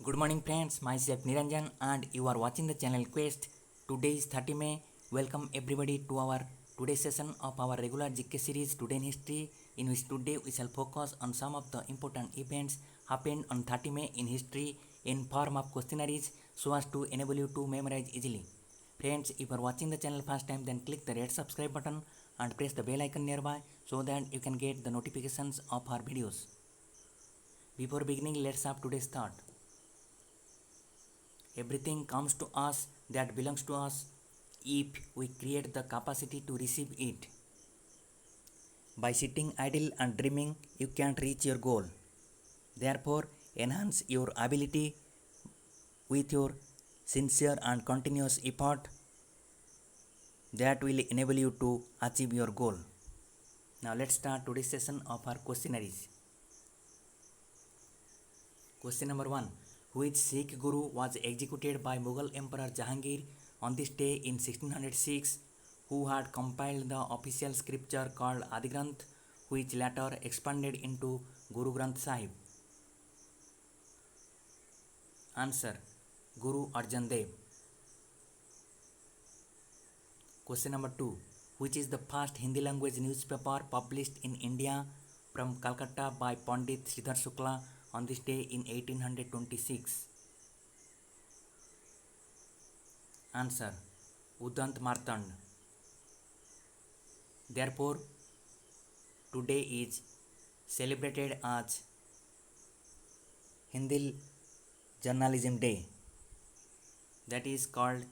Good morning friends, myself Niranjan and you are watching the channel Quest. Today is 30 May. Welcome everybody to our today's session of our regular GK series Today in History, in which today we shall focus on some of the important events happened on 30 May in history in form of questionnaires so as to enable you to memorize easily. Friends, if you are watching the channel first time, then click the red subscribe button and press the bell icon nearby so that you can get the notifications of our videos. Before beginning, let's have today's thought. Everything comes to us that belongs to us if we create the capacity to receive it. By sitting idle and dreaming, you can't reach your goal. Therefore, enhance your ability with your sincere and continuous effort that will enable you to achieve your goal. Now let's start today's session of our questionnaires. Question number 1. Which Sikh Guru was executed by Mughal Emperor Jahangir on this day in 1606, who had compiled the official scripture called Adi Granth, which later expanded into Guru Granth Sahib? Answer: Guru Arjan Dev. Question number 2. Which is the first Hindi language newspaper published in India from Calcutta by Pandit Sridhar Shukla on this day in 1826? Answer: Udant Martand. Therefore, today is celebrated as Hindi Journalism Day, that is called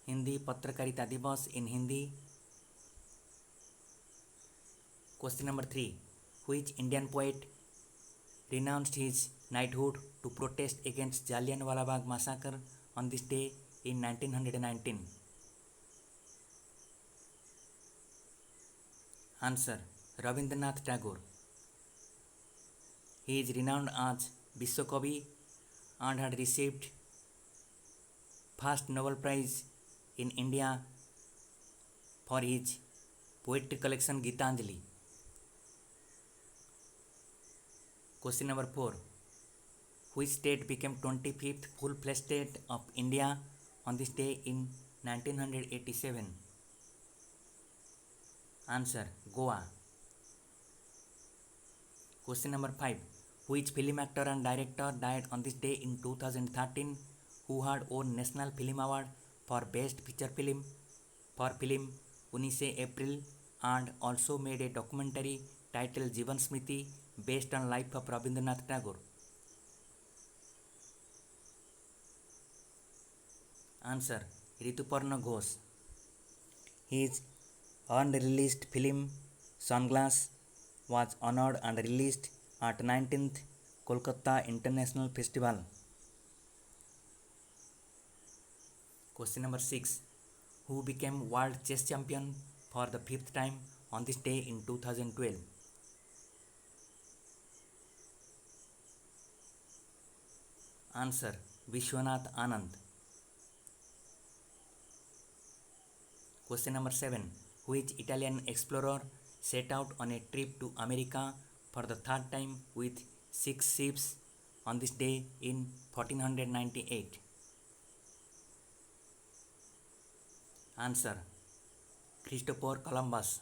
Hindi Patrakarita Divas in Hindi. Question number 3. Which Indian poet renounced his knighthood to protest against Jallianwala Bagh massacre on this day in 1919? Answer: Rabindranath Tagore. He is renowned as Vishwakavi and had received first Nobel Prize in India for his poetry collection Gitanjali. Question number 4. Which state became 25th full-fledged state of India on this day in 1987? Answer: Goa. Question number 5. Which film actor and director died on this day in 2013, who had won National Film Award for Best Feature Film for film 19 April and also made a documentary titled Jivan Smriti based on life of Rabindranath Tagore? Answer: Rituparna Ghosh. His unreleased film Sunglass was honored and released at 19th Kolkata International Festival. Question number 6. Who became world chess champion for the 5th time on this day in 2012? Answer: Vishwanath Anand. Question number 7. Which Italian explorer set out on a trip to America for the 3rd time with 6 ships on this day in 1498? Answer: Christopher Columbus.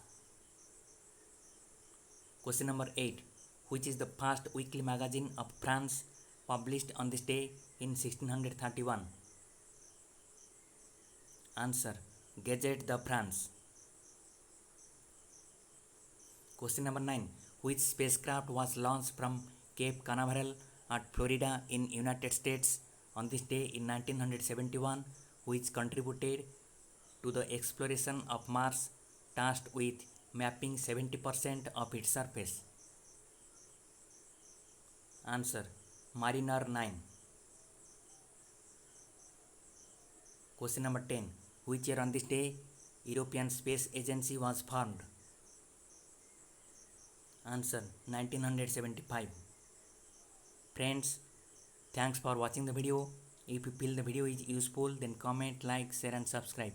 Question number 8. Which is the first weekly magazine of France published on this day in 1631? Answer: Gazette de France. Question number 9. Which spacecraft was launched from Cape Canaveral at Florida in United States on this day in 1971, which contributed to the exploration of Mars, tasked with mapping 70% of its surface? Answer: Mariner 9. Question number 10. Which year on this day European Space Agency was formed? Answer: 1975. Friends, thanks for watching the video. If you feel the video is useful, then comment, like, share and subscribe.